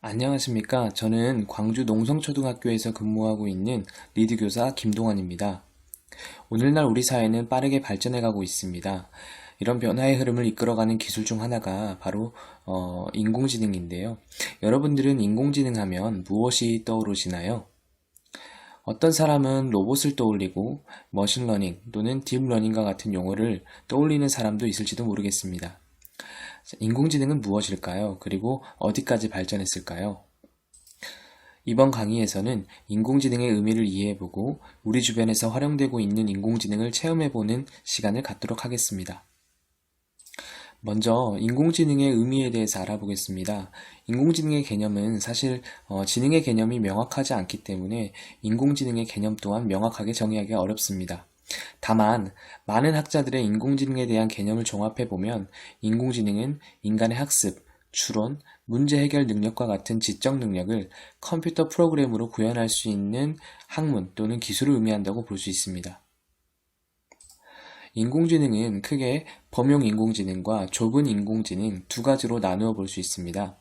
안녕하십니까. 저는 광주 농성초등학교에서 근무하고 있는 리드교사 김동환입니다. 오늘날 우리 사회는 빠르게 발전해가고 있습니다. 이런 변화의 흐름을 이끌어가는 기술 중 하나가 바로 인공지능인데요. 여러분들은 인공지능 하면 무엇이 떠오르시나요? 어떤 사람은 로봇을 떠올리고 머신러닝 또는 딥러닝과 같은 용어를 떠올리는 사람도 있을지도 모르겠습니다. 인공지능은 무엇일까요? 그리고 어디까지 발전했을까요? 이번 강의에서는 인공지능의 의미를 이해해보고 우리 주변에서 활용되고 있는 인공지능을 체험해보는 시간을 갖도록 하겠습니다. 먼저 인공지능의 의미에 대해서 알아보겠습니다. 인공지능의 개념은 사실 지능의 개념이 명확하지 않기 때문에 인공지능의 개념 또한 명확하게 정의하기가 어렵습니다. 다만 많은 학자들의 인공지능에 대한 개념을 종합해보면 인공지능은 인간의 학습, 추론, 문제 해결 능력과 같은 지적 능력을 컴퓨터 프로그램으로 구현할 수 있는 학문 또는 기술을 의미한다고 볼 수 있습니다. 인공지능은 크게 범용 인공지능과 좁은 인공지능 두 가지로 나누어 볼 수 있습니다.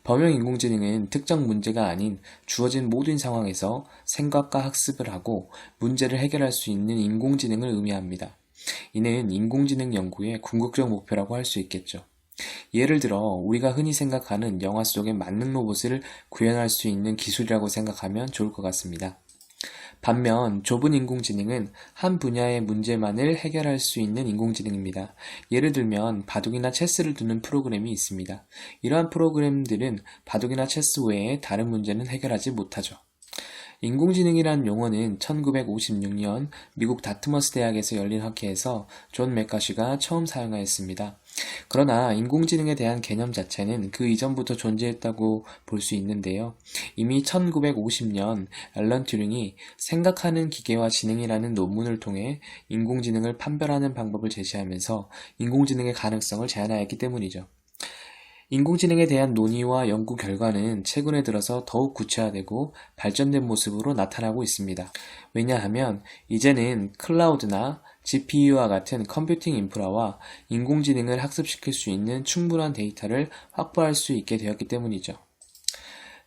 범용 인공지능은 특정 문제가 아닌 주어진 모든 상황에서 생각과 학습을 하고 문제를 해결할 수 있는 인공지능을 의미합니다. 이는 인공지능 연구의 궁극적 목표라고 할 수 있겠죠. 예를 들어 우리가 흔히 생각하는 영화 속의 만능 로봇을 구현할 수 있는 기술이라고 생각하면 좋을 것 같습니다. 반면 좁은 인공지능은 한 분야의 문제만을 해결할 수 있는 인공지능입니다. 예를 들면 바둑이나 체스를 두는 프로그램이 있습니다. 이러한 프로그램들은 바둑이나 체스 외에 다른 문제는 해결하지 못하죠. 인공지능이란 용어는 1956년 미국 다트머스 대학에서 열린 학회에서 존 맥카시가 처음 사용하였습니다. 그러나 인공지능에 대한 개념 자체는 그 이전부터 존재했다고 볼 수 있는데요. 이미 1950년 앨런 튜링이 생각하는 기계와 지능이라는 논문을 통해 인공지능을 판별하는 방법을 제시하면서 인공지능의 가능성을 제안하였기 때문이죠. 인공지능에 대한 논의와 연구 결과는 최근에 들어서 더욱 구체화되고 발전된 모습으로 나타나고 있습니다. 왜냐하면 이제는 클라우드나 GPU와 같은 컴퓨팅 인프라와 인공지능을 학습시킬 수 있는 충분한 데이터를 확보할 수 있게 되었기 때문이죠.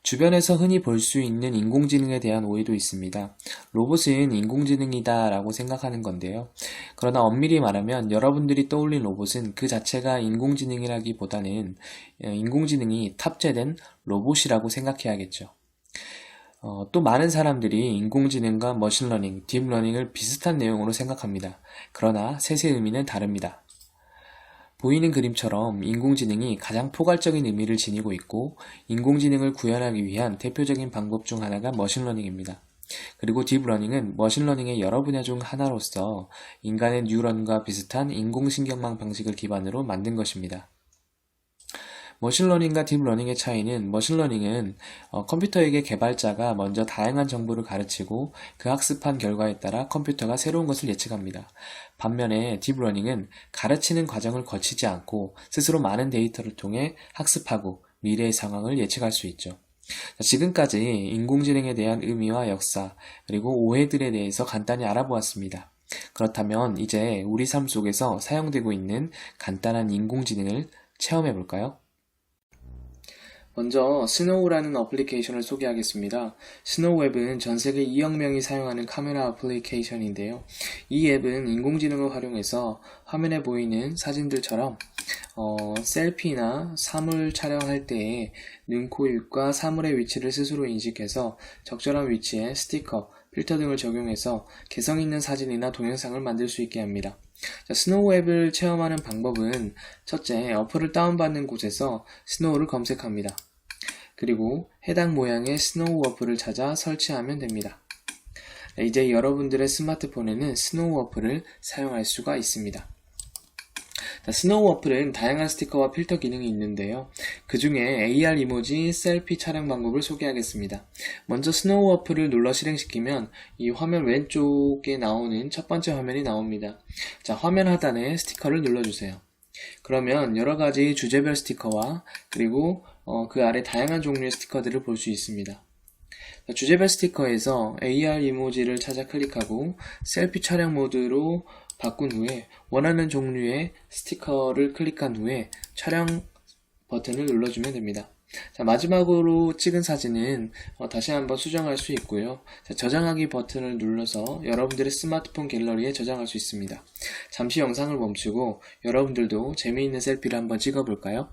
주변에서 흔히 볼 수 있는 인공지능에 대한 오해도 있습니다. 로봇은 인공지능이다 라고 생각하는 건데요. 그러나 엄밀히 말하면 여러분들이 떠올린 로봇은 그 자체가 인공지능이라기보다는 인공지능이 탑재된 로봇이라고 생각해야겠죠. 또 많은 사람들이 인공지능과 머신러닝, 딥러닝을 비슷한 내용으로 생각합니다. 그러나 셋의 의미는 다릅니다. 보이는 그림처럼 인공지능이 가장 포괄적인 의미를 지니고 있고 인공지능을 구현하기 위한 대표적인 방법 중 하나가 머신러닝입니다. 그리고 딥러닝은 머신러닝의 여러 분야 중 하나로서 인간의 뉴런과 비슷한 인공신경망 방식을 기반으로 만든 것입니다. 머신러닝과 딥러닝의 차이는 머신러닝은 컴퓨터에게 개발자가 먼저 다양한 정보를 가르치고 그 학습한 결과에 따라 컴퓨터가 새로운 것을 예측합니다. 반면에 딥러닝은 가르치는 과정을 거치지 않고 스스로 많은 데이터를 통해 학습하고 미래의 상황을 예측할 수 있죠. 지금까지 인공지능에 대한 의미와 역사 그리고 오해들에 대해서 간단히 알아보았습니다. 그렇다면 이제 우리 삶 속에서 사용되고 있는 간단한 인공지능을 체험해 볼까요? 먼저 스노우라는 어플리케이션을 소개하겠습니다. 스노우 앱은 전 세계 2억 명이 사용하는 카메라 어플리케이션인데요. 이 앱은 인공지능을 활용해서 화면에 보이는 사진들처럼 셀피나 사물 촬영할 때에 눈, 코, 입과 사물의 위치를 스스로 인식해서 적절한 위치에 스티커, 필터 등을 적용해서 개성 있는 사진이나 동영상을 만들 수 있게 합니다. 스노우 앱을 체험하는 방법은 첫째, 어플을 다운받는 곳에서 스노우를 검색합니다. 그리고 해당 모양의 스노우 어플을 찾아 설치하면 됩니다. 이제 여러분들의 스마트폰에는 스노우 어플을 사용할 수가 있습니다. 스노우 어플은 다양한 스티커와 필터 기능이 있는데요. 그 중에 AR 이모지, 셀피 촬영 방법을 소개하겠습니다. 먼저 스노우 어플을 눌러 실행시키면 이 화면 왼쪽에 나오는 첫 번째 화면이 나옵니다. 화면 하단에 스티커를 눌러주세요. 그러면 여러가지 주제별 스티커와 그리고 그 아래 다양한 종류의 스티커들을 볼 수 있습니다. 주제별 스티커에서 AR 이모지를 찾아 클릭하고 셀피 촬영 모드로 바꾼 후에 원하는 종류의 스티커를 클릭한 후에 촬영 버튼을 눌러주면 됩니다. 자, 마지막으로 찍은 사진은 다시 한번 수정할 수 있고요. 자, 저장하기 버튼을 눌러서 여러분들의 스마트폰 갤러리에 저장할 수 있습니다. 잠시 영상을 멈추고 여러분들도 재미있는 셀피를 한번 찍어볼까요?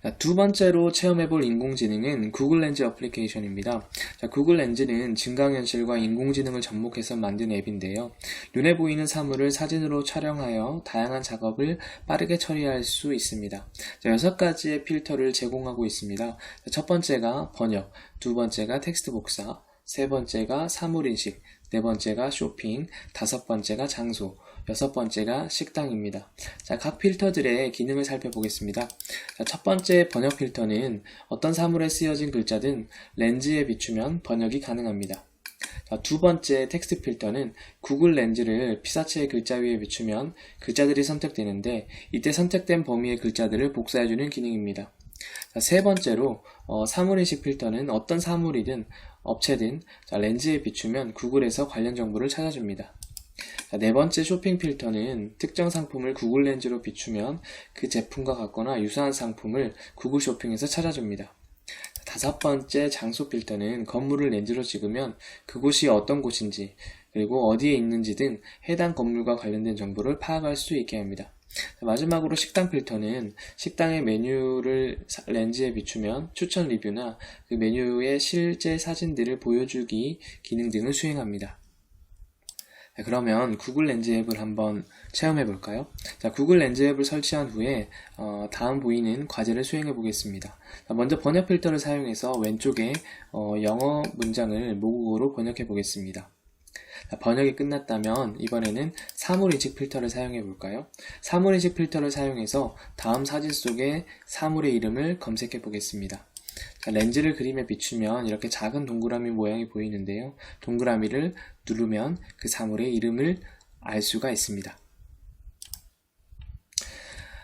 자, 두 번째로 체험해볼 인공지능은 구글 렌즈 어플리케이션입니다. 자, 구글 렌즈는 증강현실과 인공지능을 접목해서 만든 앱인데요. 눈에 보이는 사물을 사진으로 촬영하여 다양한 작업을 빠르게 처리할 수 있습니다. 자, 6가지의 필터를 제공하고 있습니다. 자, 첫 번째가 번역, 두 번째가 텍스트 복사, 세 번째가 사물인식, 네 번째가 쇼핑, 다섯 번째가 장소, 여섯 번째가 식당입니다. 자, 각 필터들의 기능을 살펴보겠습니다. 자, 첫 번째 번역 필터는 어떤 사물에 쓰여진 글자든 렌즈에 비추면 번역이 가능합니다. 자, 두 번째 텍스트 필터는 구글 렌즈를 피사체의 글자 위에 비추면 글자들이 선택되는데 이때 선택된 범위의 글자들을 복사해주는 기능입니다. 자, 세 번째로 사물인식 필터는 어떤 사물이든 업체든 렌즈에 비추면 구글에서 관련 정보를 찾아줍니다. 자, 네 번째 쇼핑 필터는 특정 상품을 구글 렌즈로 비추면 그 제품과 같거나 유사한 상품을 구글 쇼핑에서 찾아줍니다. 다섯 번째 장소 필터는 건물을 렌즈로 찍으면 그곳이 어떤 곳인지 그리고 어디에 있는지 등 해당 건물과 관련된 정보를 파악할 수 있게 합니다. 마지막으로 식당 필터는 식당의 메뉴를 렌즈에 비추면 추천 리뷰나 그 메뉴의 실제 사진들을 보여주기 기능 등을 수행합니다. 자, 그러면 구글 렌즈 앱을 한번 체험해 볼까요? 자, 구글 렌즈 앱을 설치한 후에 다음 보이는 과제를 수행해 보겠습니다. 자, 먼저 번역 필터를 사용해서 왼쪽에 영어 문장을 모국어로 번역해 보겠습니다. 자, 번역이 끝났다면 이번에는 사물인식 필터를 사용해 볼까요? 사물인식 필터를 사용해서 다음 사진 속의 사물의 이름을 검색해 보겠습니다. 자, 렌즈를 그림에 비추면 이렇게 작은 동그라미 모양이 보이는데요. 동그라미를 누르면 그 사물의 이름을 알 수가 있습니다.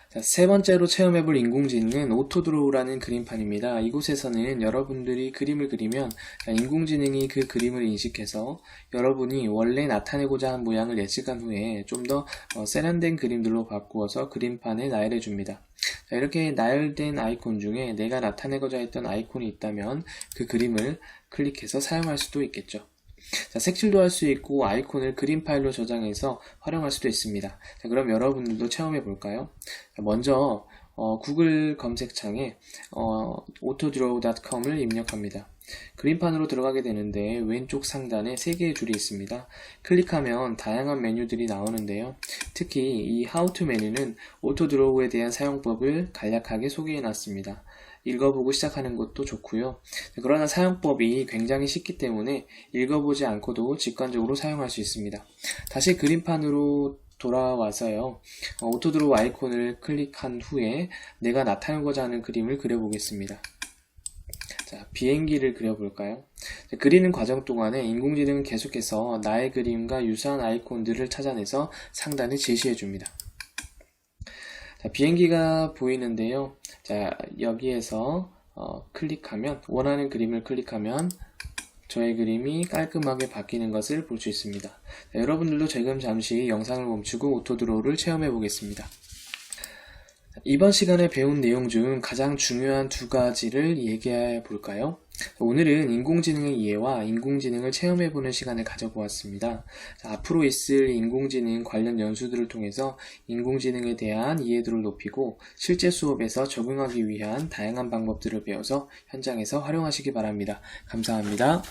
자, 세 번째로 체험해볼 인공지능은 오토드로우라는 그림판입니다. 이곳에서는 여러분들이 그림을 그리면 인공지능이 그 그림을 인식해서 여러분이 원래 나타내고자 한 모양을 예측한 후에 좀 더 세련된 그림들로 바꾸어서 그림판에 나열해 줍니다. 자, 이렇게 나열된 아이콘 중에 내가 나타내고자 했던 아이콘이 있다면 그 그림을 클릭해서 사용할 수도 있겠죠. 자, 색칠도 할 수 있고 아이콘을 그림 파일로 저장해서 활용할 수도 있습니다. 자, 그럼 여러분들도 체험해 볼까요? 먼저 구글 검색창에 autodraw.com을 입력합니다. 그림판으로 들어가게 되는데 왼쪽 상단에 3개의 줄이 있습니다. 클릭하면 다양한 메뉴들이 나오는데요. 특히 이 How to 메뉴는 오토드로우에 대한 사용법을 간략하게 소개해 놨습니다. 읽어보고 시작하는 것도 좋고요. 그러나 사용법이 굉장히 쉽기 때문에 읽어보지 않고도 직관적으로 사용할 수 있습니다. 다시 그림판으로 돌아와서요. 오토드로우 아이콘을 클릭한 후에 내가 나타내고자 하는 그림을 그려보겠습니다. 자, 비행기를 그려볼까요? 자, 그리는 과정 동안에 인공지능은 계속해서 나의 그림과 유사한 아이콘들을 찾아내서 상단에 제시해줍니다. 자, 비행기가 보이는데요. 자, 여기에서 클릭하면 원하는 그림을 클릭하면 저의 그림이 깔끔하게 바뀌는 것을 볼 수 있습니다. 자, 여러분들도 지금 잠시 영상을 멈추고 오토드로우를 체험해 보겠습니다. 이번 시간에 배운 내용 중 가장 중요한 2가지를 얘기해 볼까요? 오늘은 인공지능의 이해와 인공지능을 체험해보는 시간을 가져보았습니다. 자, 앞으로 있을 인공지능 관련 연수들을 통해서 인공지능에 대한 이해도를 높이고 실제 수업에서 적용하기 위한 다양한 방법들을 배워서 현장에서 활용하시기 바랍니다. 감사합니다.